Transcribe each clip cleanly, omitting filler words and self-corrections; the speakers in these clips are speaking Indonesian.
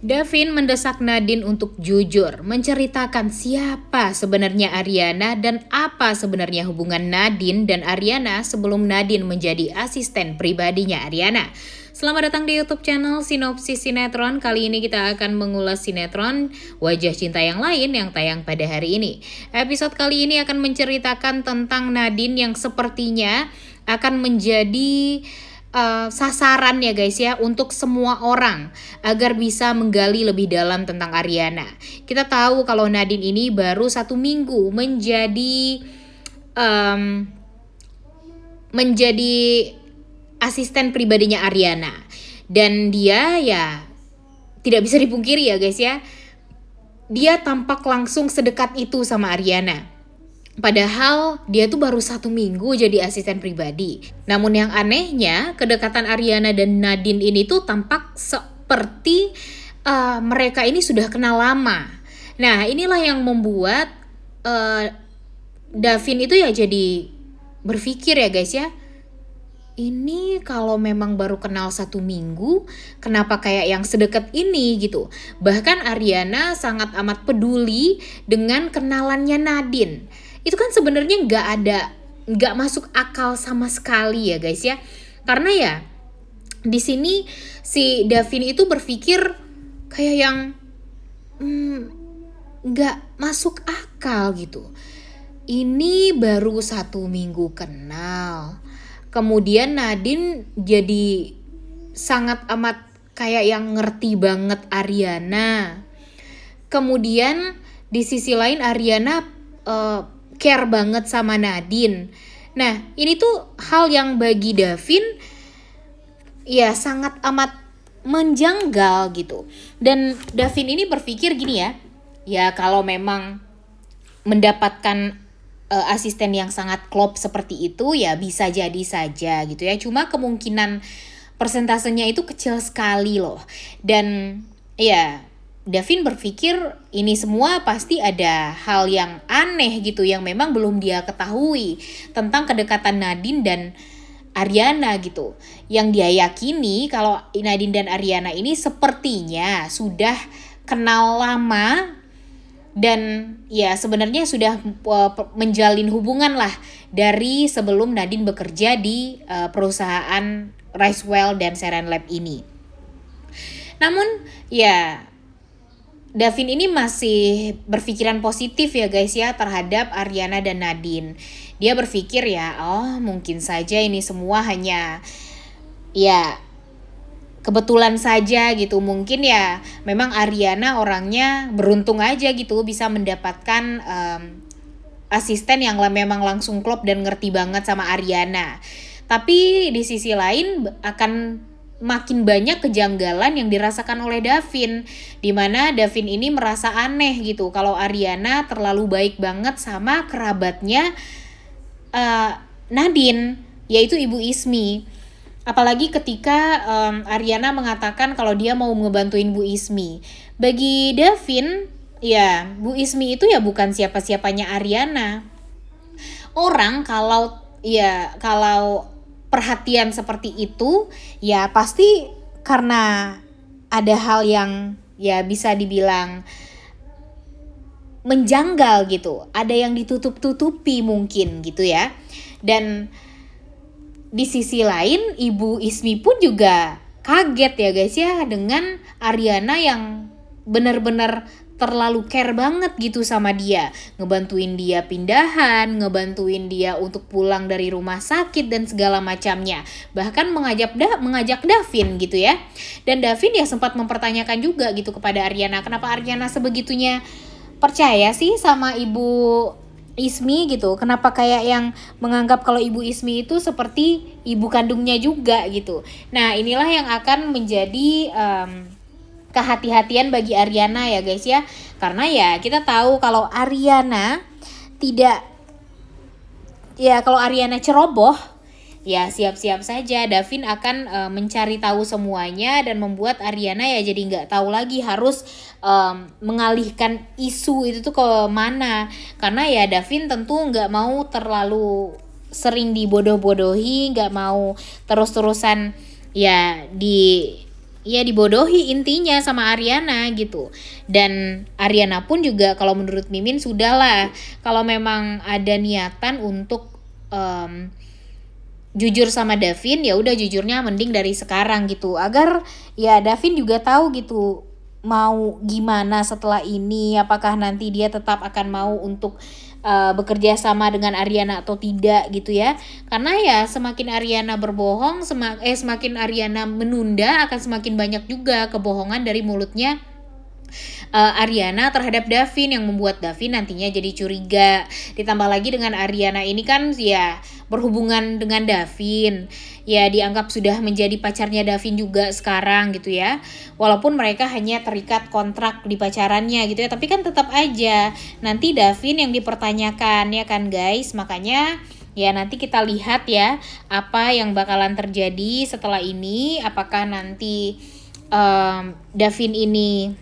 Davin mendesak Nadine untuk jujur, menceritakan siapa sebenarnya Ariana dan apa sebenarnya hubungan Nadine dan Ariana sebelum Nadine menjadi asisten pribadinya Ariana. Selamat datang di YouTube channel Sinopsis Sinetron. Kali ini kita akan mengulas sinetron Wajah Cinta yang Lain yang tayang pada hari ini. Episode kali ini akan menceritakan tentang Nadine yang sepertinya akan menjadi sasaran ya guys ya untuk semua orang agar bisa menggali lebih dalam tentang Ariana. Kita tahu kalau Nadine ini baru 1 minggu menjadi asisten pribadinya Ariana, dan dia ya tidak bisa dipungkiri ya guys ya, dia tampak langsung sedekat itu sama Ariana. Padahal dia tuh baru 1 minggu jadi asisten pribadi. Namun yang anehnya, kedekatan Ariana dan Nadine ini tuh tampak seperti mereka ini sudah kenal lama. Nah, inilah yang membuat Davin itu ya jadi berpikir ya guys ya, ini kalau memang baru kenal 1 minggu, kenapa kayak yang sedekat ini gitu. Bahkan Ariana sangat amat peduli dengan kenalannya Nadine. Itu kan sebenarnya nggak masuk akal sama sekali ya guys ya. Karena ya di sini si Davin itu berpikir kayak yang nggak masuk akal gitu. Ini baru 1 minggu kenal, kemudian Nadine jadi sangat amat kayak yang ngerti banget Ariana. Kemudian di sisi lain Ariana care banget sama Nadine. Nah, ini tuh hal yang bagi Davin ya sangat amat menjanggal gitu. Dan Davin ini berpikir gini ya, ya kalau memang mendapatkan asisten yang sangat klop seperti itu ya bisa jadi saja gitu ya. Cuma kemungkinan persentasenya itu kecil sekali loh. Dan ya Davin berpikir ini semua pasti ada hal yang aneh gitu yang memang belum dia ketahui tentang kedekatan Nadine dan Ariana gitu. Yang dia yakini kalau Nadine dan Ariana ini sepertinya sudah kenal lama dan ya sebenarnya sudah menjalin hubungan lah dari sebelum Nadine bekerja di perusahaan Ricewell dan Serenlab ini. Namun ya Davin ini masih berpikiran positif ya guys ya terhadap Ariana dan Nadine. Dia berpikir ya, oh mungkin saja ini semua hanya ya kebetulan saja gitu. Mungkin ya memang Ariana orangnya beruntung aja gitu bisa mendapatkan asisten yang memang langsung klop dan ngerti banget sama Ariana. Tapi di sisi lain akan makin banyak kejanggalan yang dirasakan oleh Davin, dimana Davin ini merasa aneh gitu kalau Ariana terlalu baik banget sama kerabatnya Nadine, yaitu Ibu Ismi. Apalagi ketika Ariana mengatakan kalau dia mau ngebantuin Bu Ismi. Bagi Davin, ya Bu Ismi itu ya bukan siapa-siapanya Ariana. Orang kalau perhatian seperti itu ya pasti karena ada hal yang ya bisa dibilang menjanggal gitu, ada yang ditutup-tutupi mungkin gitu ya. Dan di sisi lain Ibu Ismi pun juga kaget ya guys ya dengan Ariana yang benar-benar terlalu care banget gitu sama dia, ngebantuin dia pindahan, ngebantuin dia untuk pulang dari rumah sakit dan segala macamnya, bahkan mengajak Davin gitu ya. Dan Davin ya sempat mempertanyakan juga gitu kepada Ariana, kenapa Ariana sebegitunya percaya sih sama Ibu Ismi gitu, kenapa kayak yang menganggap kalau Ibu Ismi itu seperti ibu kandungnya juga gitu. Nah inilah yang akan menjadi kehati-hatian bagi Ariana ya guys ya. Karena ya kita tahu kalau Ariana kalau Ariana ceroboh ya siap-siap saja Davin akan mencari tahu semuanya dan membuat Ariana ya jadi nggak tahu lagi harus mengalihkan isu itu tuh ke mana. Karena ya Davin tentu nggak mau terlalu sering dibodoh-bodohi, nggak mau terus-terusan ya ya dibodohi intinya sama Ariana gitu. Dan Ariana pun juga kalau menurut Mimin sudahlah, kalau memang ada niatan untuk em, jujur sama Davin, ya udah jujurnya mending dari sekarang gitu, agar ya Davin juga tahu gitu mau gimana setelah ini, apakah nanti dia tetap akan mau untuk bekerja sama dengan Ariana atau tidak gitu ya. Karena ya semakin Ariana berbohong, semakin Ariana menunda, akan semakin banyak juga kebohongan dari mulutnya Ariana terhadap Davin, yang membuat Davin nantinya jadi curiga. Ditambah lagi dengan Ariana ini kan ya berhubungan dengan Davin, ya dianggap sudah menjadi pacarnya Davin juga sekarang gitu ya. Walaupun mereka hanya terikat kontrak di pacarannya gitu ya, tapi kan tetap aja nanti Davin yang dipertanyakan ya kan guys. Makanya ya nanti kita lihat ya apa yang bakalan terjadi setelah ini. Apakah nanti Davin ini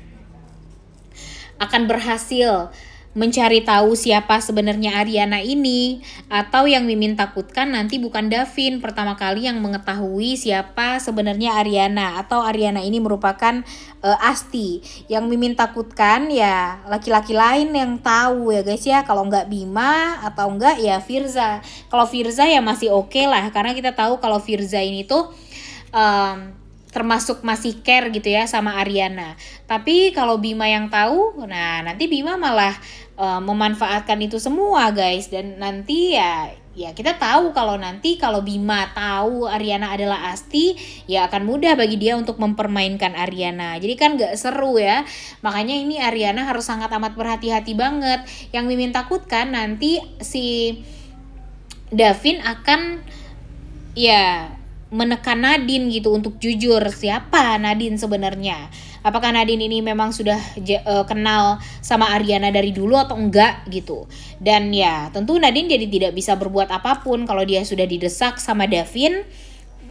akan berhasil mencari tahu siapa sebenarnya Ariana ini, atau yang Mimin takutkan nanti bukan Davin pertama kali yang mengetahui siapa sebenarnya Ariana, atau Ariana ini merupakan Asti. Yang Mimin takutkan ya laki-laki lain yang tahu ya guys ya, kalau nggak Bima atau enggak ya Firza. Kalau Firza ya masih oke lah, karena kita tahu kalau Firza ini tuh termasuk masih care gitu ya sama Ariana. Tapi kalau Bima yang tahu, nah nanti Bima malah memanfaatkan itu semua guys. Dan nanti ya kita tahu kalau nanti kalau Bima tahu Ariana adalah Asti, ya akan mudah bagi dia untuk mempermainkan Ariana. Jadi kan gak seru ya. Makanya ini Ariana harus sangat amat berhati-hati banget. Yang Mimin takutkan nanti si Davin akan ya menekan Nadine gitu untuk jujur siapa Nadine sebenarnya. Apakah Nadine ini memang sudah kenal sama Ariana dari dulu atau enggak gitu. Dan ya tentu Nadine jadi tidak bisa berbuat apapun kalau dia sudah didesak sama Davin.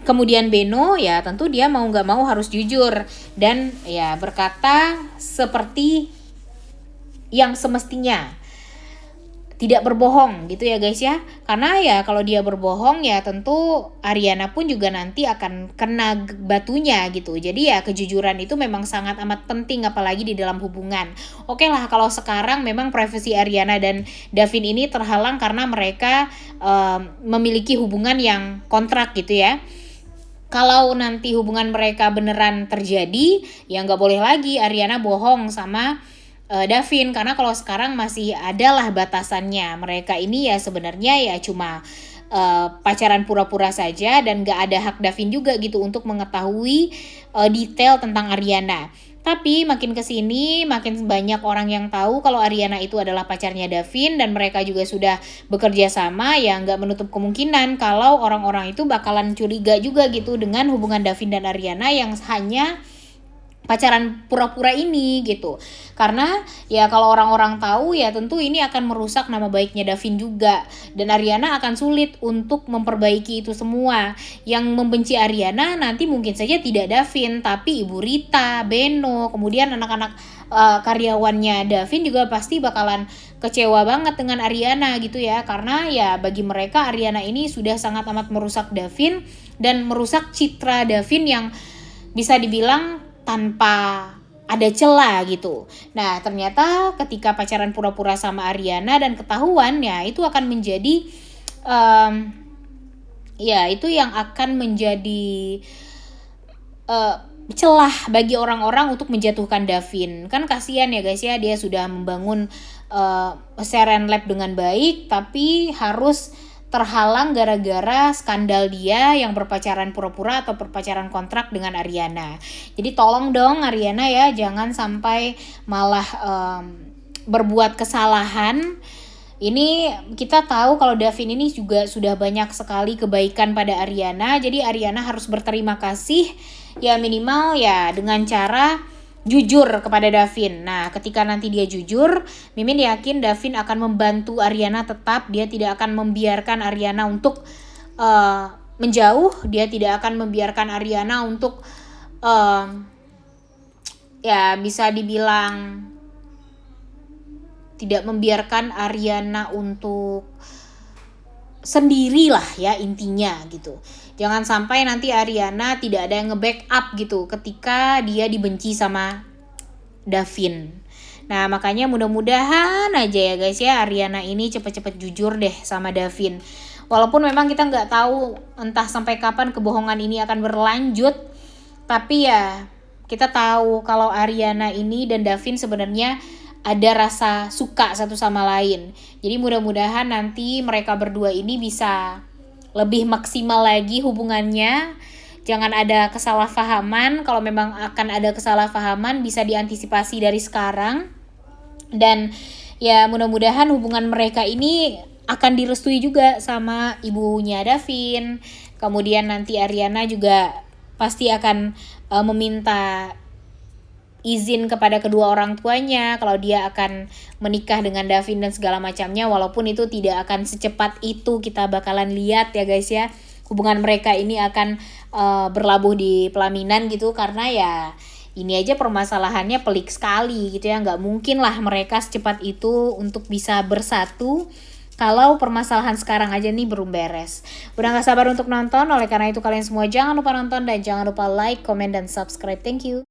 Kemudian Beno ya tentu dia mau nggak mau harus jujur dan ya berkata seperti yang semestinya, tidak berbohong gitu ya guys ya. Karena ya kalau dia berbohong ya tentu Ariana pun juga nanti akan kena batunya gitu. Jadi ya kejujuran itu memang sangat amat penting, apalagi di dalam hubungan. Oke lah kalau sekarang memang privasi Ariana dan Davin ini terhalang karena mereka memiliki hubungan yang kontrak gitu ya. Kalau nanti hubungan mereka beneran terjadi, ya nggak boleh lagi Ariana bohong sama Davin, karena kalau sekarang masih adalah batasannya. Mereka ini ya sebenarnya ya cuma pacaran pura-pura saja, dan gak ada hak Davin juga gitu untuk mengetahui detail tentang Ariana. Tapi makin kesini makin banyak orang yang tahu kalau Ariana itu adalah pacarnya Davin, dan mereka juga sudah bekerja sama, ya nggak menutup kemungkinan kalau orang-orang itu bakalan curiga juga gitu dengan hubungan Davin dan Ariana yang hanya pacaran pura-pura ini gitu. Karena ya kalau orang-orang tahu ya tentu ini akan merusak nama baiknya Davin juga, dan Ariana akan sulit untuk memperbaiki itu semua. Yang membenci Ariana nanti mungkin saja tidak Davin, tapi Ibu Rita, Beno, kemudian anak-anak karyawannya Davin juga pasti bakalan kecewa banget dengan Ariana gitu ya. Karena ya bagi mereka Ariana ini sudah sangat amat merusak Davin dan merusak citra Davin yang bisa dibilang tanpa ada celah gitu. Nah ternyata ketika pacaran pura-pura sama Ariana dan ketahuan, ya itu akan menjadi ya itu yang akan menjadi celah bagi orang-orang untuk menjatuhkan Davin. Kan kasihan ya guys ya, dia sudah membangun Seren Lab dengan baik tapi harus terhalang gara-gara skandal dia yang berpacaran pura-pura atau berpacaran kontrak dengan Ariana. Jadi tolong dong Ariana ya, jangan sampai malah berbuat kesalahan. Ini kita tahu kalau Davin ini juga sudah banyak sekali kebaikan pada Ariana. Jadi Ariana harus berterima kasih ya, minimal ya dengan cara jujur kepada Davin. Nah ketika nanti dia jujur, Mimin yakin Davin akan membantu Ariana tetap. Dia tidak akan membiarkan Ariana untuk menjauh. Dia tidak akan membiarkan Ariana untuk ya bisa dibilang tidak membiarkan Ariana untuk sendirilah ya intinya gitu. Jangan sampai nanti Ariana tidak ada yang nge-backup gitu ketika dia dibenci sama Davin. Nah makanya mudah-mudahan aja ya guys ya, Ariana ini cepet-cepet jujur deh sama Davin. Walaupun memang kita nggak tahu entah sampai kapan kebohongan ini akan berlanjut, tapi ya kita tahu kalau Ariana ini dan Davin sebenarnya ada rasa suka satu sama lain. Jadi mudah-mudahan nanti mereka berdua ini bisa lebih maksimal lagi hubungannya. Jangan ada kesalahpahaman. Kalau memang akan ada kesalahpahaman bisa diantisipasi dari sekarang. Dan ya mudah-mudahan hubungan mereka ini akan direstui juga sama ibunya Davin. Kemudian nanti Ariana juga pasti akan meminta izin kepada kedua orang tuanya kalau dia akan menikah dengan Davin dan segala macamnya, walaupun itu tidak akan secepat itu kita bakalan lihat ya guys ya, hubungan mereka ini akan berlabuh di pelaminan gitu, karena ya ini aja permasalahannya pelik sekali gitu ya, nggak mungkin lah mereka secepat itu untuk bisa bersatu kalau permasalahan sekarang aja nih belum beres. Udah gak sabar untuk nonton, oleh karena itu kalian semua jangan lupa nonton dan jangan lupa like, comment, dan subscribe. Thank you.